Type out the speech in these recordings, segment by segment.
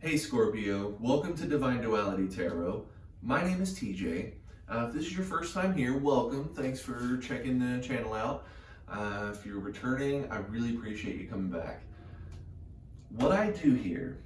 Hey Scorpio, welcome to Divine Duality Tarot. My name is TJ. If this is your first time here, welcome. Thanks for checking the channel out. If you're returning, I really appreciate you coming back. What I do here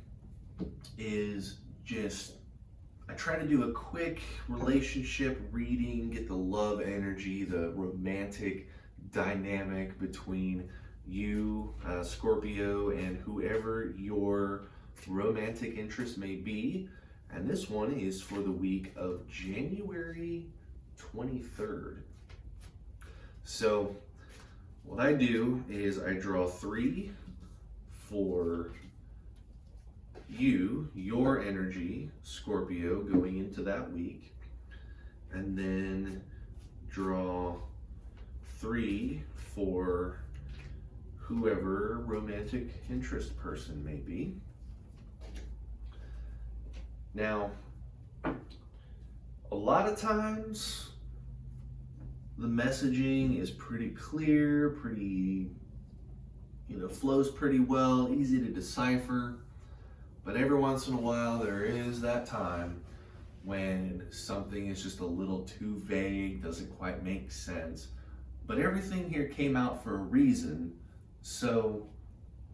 is I try to do a quick relationship reading, get the love energy, the romantic dynamic between you, Scorpio, and whoever your romantic interest may be. And this one is for the week of January 23rd. So what I do is I draw 3 for you, your energy, Scorpio, going into that week, and then draw 3 for whoever romantic interest person may be. Now, a lot of times the messaging is pretty clear, flows pretty well, easy to decipher. But every once in a while, there is that time when something is just a little too vague, doesn't quite make sense. But everything here came out for a reason, so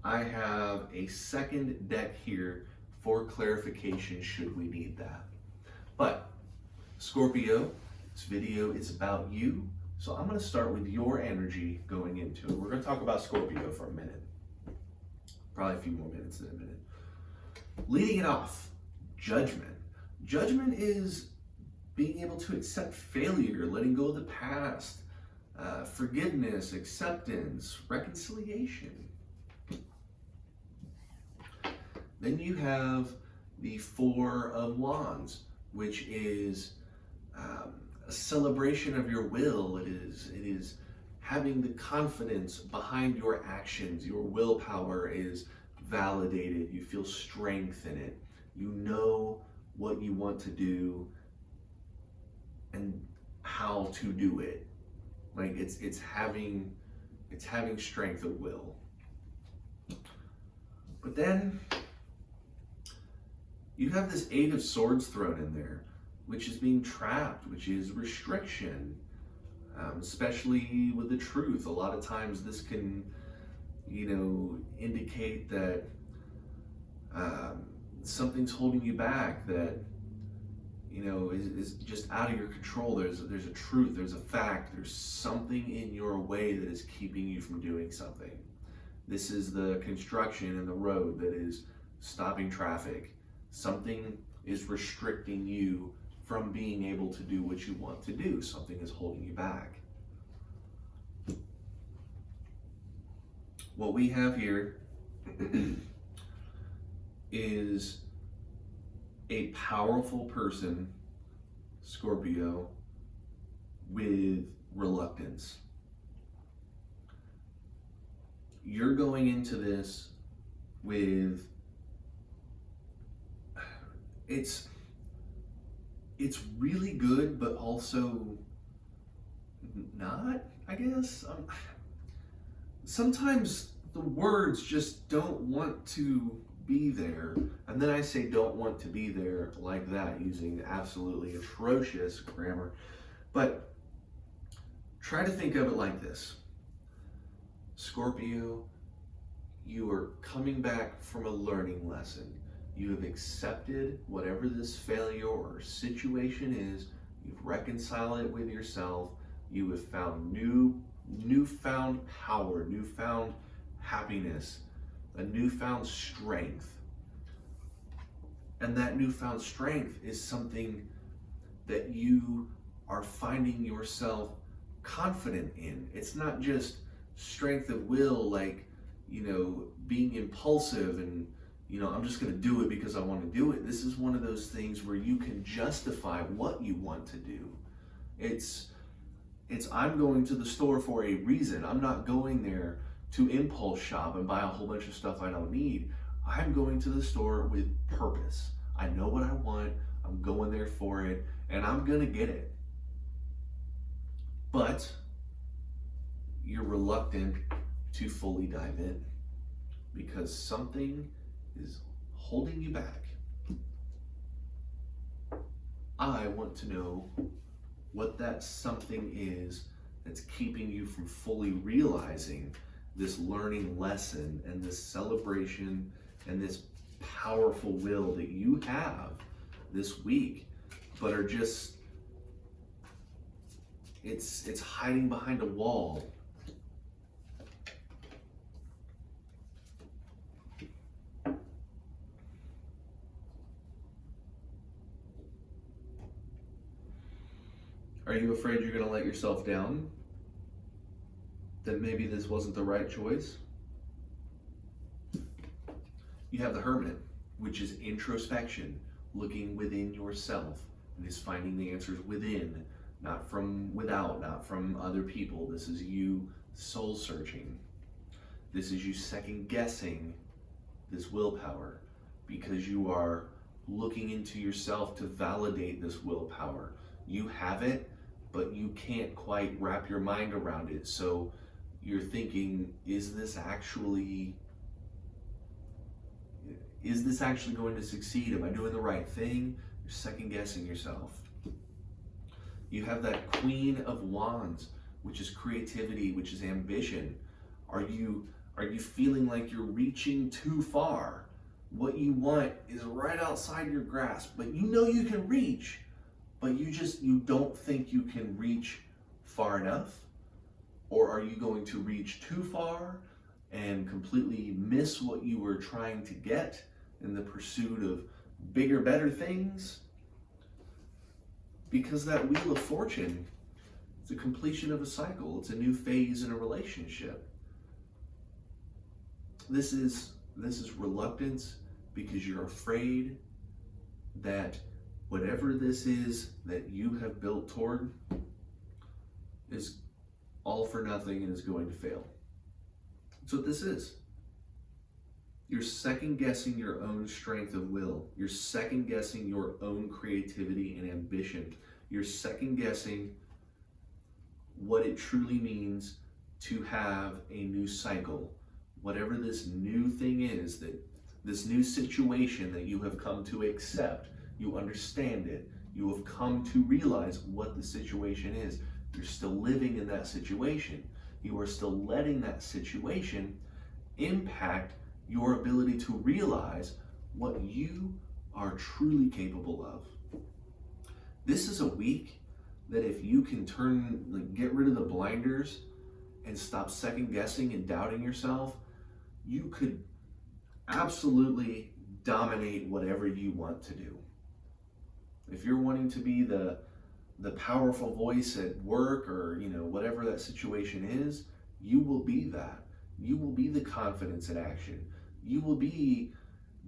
I have a second deck here for clarification should we need that. But Scorpio, this video is about you, so I'm going to start with your energy going into it. We're going to talk about Scorpio for a minute, probably a few more minutes than a minute. Leading it off, judgment. Judgment is being able to accept failure, letting go of the past, forgiveness, acceptance, reconciliation. Then you have the 4 of Wands, which is a celebration of your will. It is having the confidence behind your actions. Your willpower is validated. You feel strength in it. You know what you want to do and how to do it. Like it's having strength of will. But then you have this 8 of Swords thrown in there, which is being trapped, which is restriction, especially with the truth. A lot of times this can, indicate that something's holding you back, that, is just out of your control. There's a truth, there's a fact, there's something in your way that is keeping you from doing something. This is the construction in the road that is stopping traffic. Something is restricting you from being able to do what you want to do. Something is holding you back. What we have here is a powerful person, Scorpio, with reluctance. You're going into this with it's really good, but also not, I guess. Sometimes the words just don't want to be there. And then I say don't want to be there like that, using absolutely atrocious grammar. But try to think of it like this. Scorpio, you are coming back from a learning lesson. You have accepted whatever this failure or situation is. You've reconciled it with yourself. You have found newfound power, newfound happiness, a newfound strength. And that newfound strength is something that you are finding yourself confident in. It's not just strength of will, like, being impulsive and, I'm just going to do it because I want to do it. This is one of those things where you can justify what you want to do. It's I'm going to the store for a reason. I'm not going there to impulse shop and buy a whole bunch of stuff I don't need. I'm going to the store with purpose. I know what I want. I'm going there for it, and I'm going to get it. But you're reluctant to fully dive in because something is holding you back. I want to know what that something is that's keeping you from fully realizing this learning lesson and this celebration and this powerful will that you have this week, but are just, it's hiding behind a wall. Are you afraid you're going to let yourself down? That maybe this wasn't the right choice? You have the Hermit, which is introspection, looking within yourself, and is finding the answers within, not from without, not from other people. This is you soul searching. This is you second guessing this willpower, because you are looking into yourself to validate this willpower. You have it, but you can't quite wrap your mind around it. So you're thinking, is this actually going to succeed? Am I doing the right thing? You're second guessing yourself. You have that Queen of Wands, which is creativity, which is ambition. Are you feeling like you're reaching too far? What you want is right outside your grasp, but you know you can reach, but you don't think you can reach far enough? Or are you going to reach too far and completely miss what you were trying to get in the pursuit of bigger, better things? Because that Wheel of Fortune, it's a completion of a cycle. It's a new phase in a relationship. This is reluctance because you're afraid that whatever this is that you have built toward is all for nothing and is going to fail. That's what this is. You're second guessing your own strength of will. You're second guessing your own creativity and ambition. You're second guessing what it truly means to have a new cycle. Whatever this new thing is, that this new situation that you have come to accept, you understand it, you have come to realize what the situation is. You're still living in that situation. You are still letting that situation impact your ability to realize what you are truly capable of. This is a week that if you can get rid of the blinders and stop second guessing and doubting yourself, you could absolutely dominate whatever you want to do. If you're wanting to be the powerful voice at work, or whatever that situation is, you will be that. You will be the confidence in action. You will be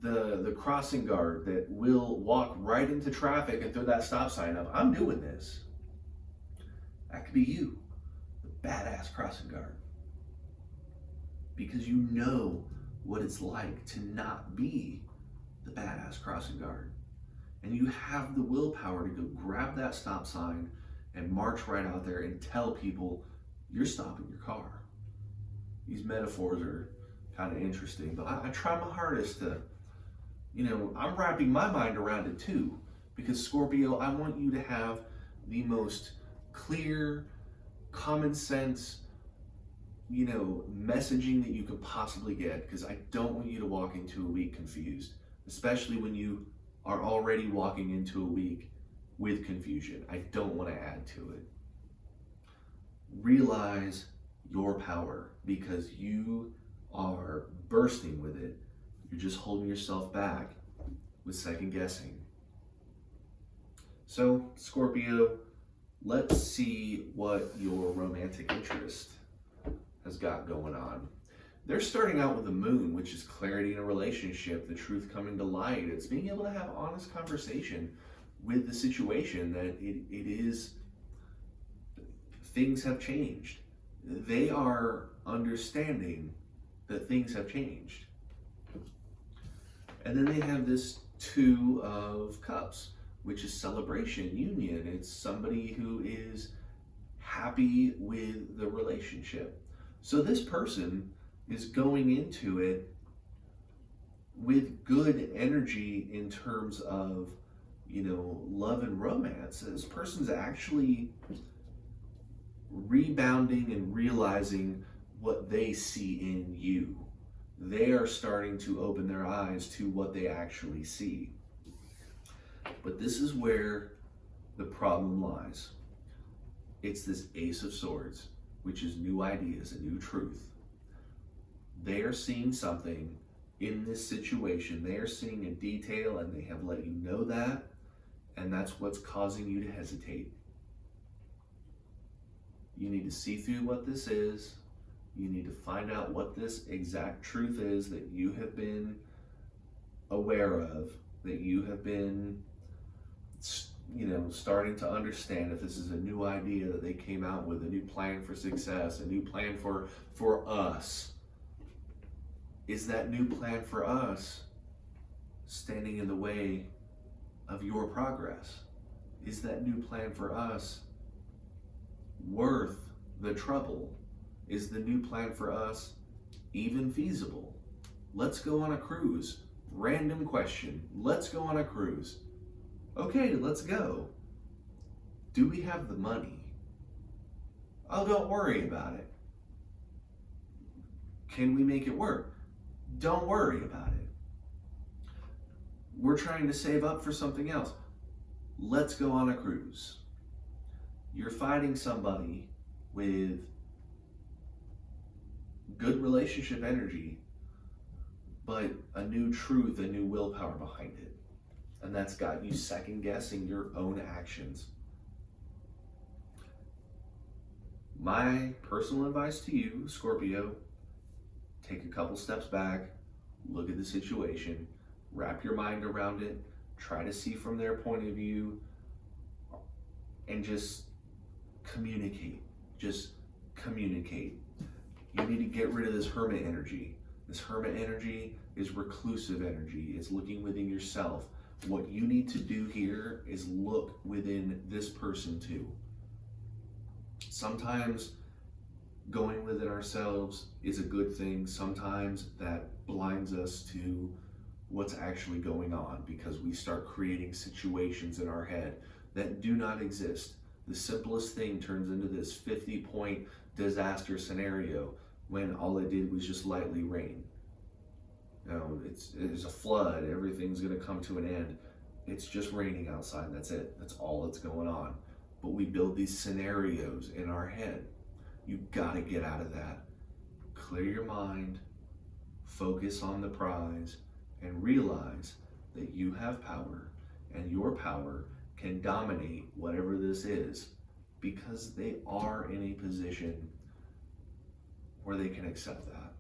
the crossing guard that will walk right into traffic and throw that stop sign up. I'm doing this. That could be you, the badass crossing guard. Because you know what it's like to not be the badass crossing guard. And you have the willpower to go grab that stop sign and march right out there and tell people you're stopping your car. These metaphors are kind of interesting, but I try my hardest to, I'm wrapping my mind around it too. Because Scorpio, I want you to have the most clear, common sense, messaging that you could possibly get, because I don't want you to walk into a week confused, especially when you are already walking into a week with confusion. I don't want to add to it. Realize your power, because you are bursting with it. You're just holding yourself back with second guessing. So, Scorpio, let's see what your romantic interest has got going on. They're starting out with the Moon, which is clarity in a relationship, the truth coming to light. It's being able to have honest conversation with the situation that it is, things have changed. They are understanding that things have changed. And then they have this Two of Cups, which is celebration, union. It's somebody who is happy with the relationship. So this person is going into it with good energy in terms of, you know, love and romance. This person's actually rebounding and realizing what they see in you. They are starting to open their eyes to what they actually see. But this is where the problem lies. It's this Ace of Swords, which is new ideas, a new truth. They are seeing something in this situation. They are seeing a detail, and they have let you know that, and that's what's causing you to hesitate. You need to see through what this is. You need to find out what this exact truth is that you have been aware of, that you have been, you know, starting to understand. If this is a new idea that they came out with, a new plan for success, a new plan for us, is that new plan for us standing in the way of your progress? Is that new plan for us worth the trouble? Is the new plan for us even feasible? Let's go on a cruise. Random question. Let's go on a cruise. Okay, let's go. Do we have the money? Oh, don't worry about it. Can we make it work? Don't worry about it. We're trying to save up for something else. Let's go on a cruise. You're fighting somebody with good relationship energy, but a new truth, a new willpower behind it. And that's got you second guessing your own actions. My personal advice to you, Scorpio, take a couple steps back, look at the situation, wrap your mind around it, try to see from their point of view, and just communicate. Just communicate. You need to get rid of this hermit energy. This hermit energy is reclusive energy. It's looking within yourself. What you need to do here is look within this person too. Sometimes going within ourselves is a good thing. Sometimes that blinds us to what's actually going on because we start creating situations in our head that do not exist. The simplest thing turns into this 50-point disaster scenario when all it did was just lightly rain. You know, it's a flood, everything's gonna come to an end. It's just raining outside, that's it. That's all that's going on. But we build these scenarios in our head. You gotta get out of that. Clear your mind, focus on the prize, and realize that you have power, and your power can dominate whatever this is because they are in a position where they can accept that.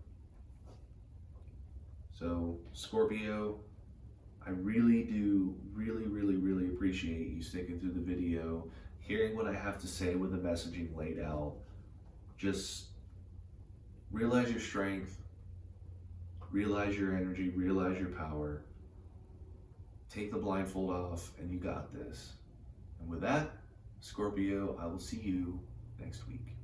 So, Scorpio, I really do, really appreciate you sticking through the video, hearing what I have to say with the messaging laid out. Just realize your strength, realize your energy, realize your power. Take the blindfold off, and you got this. And with that, Scorpio, I will see you next week.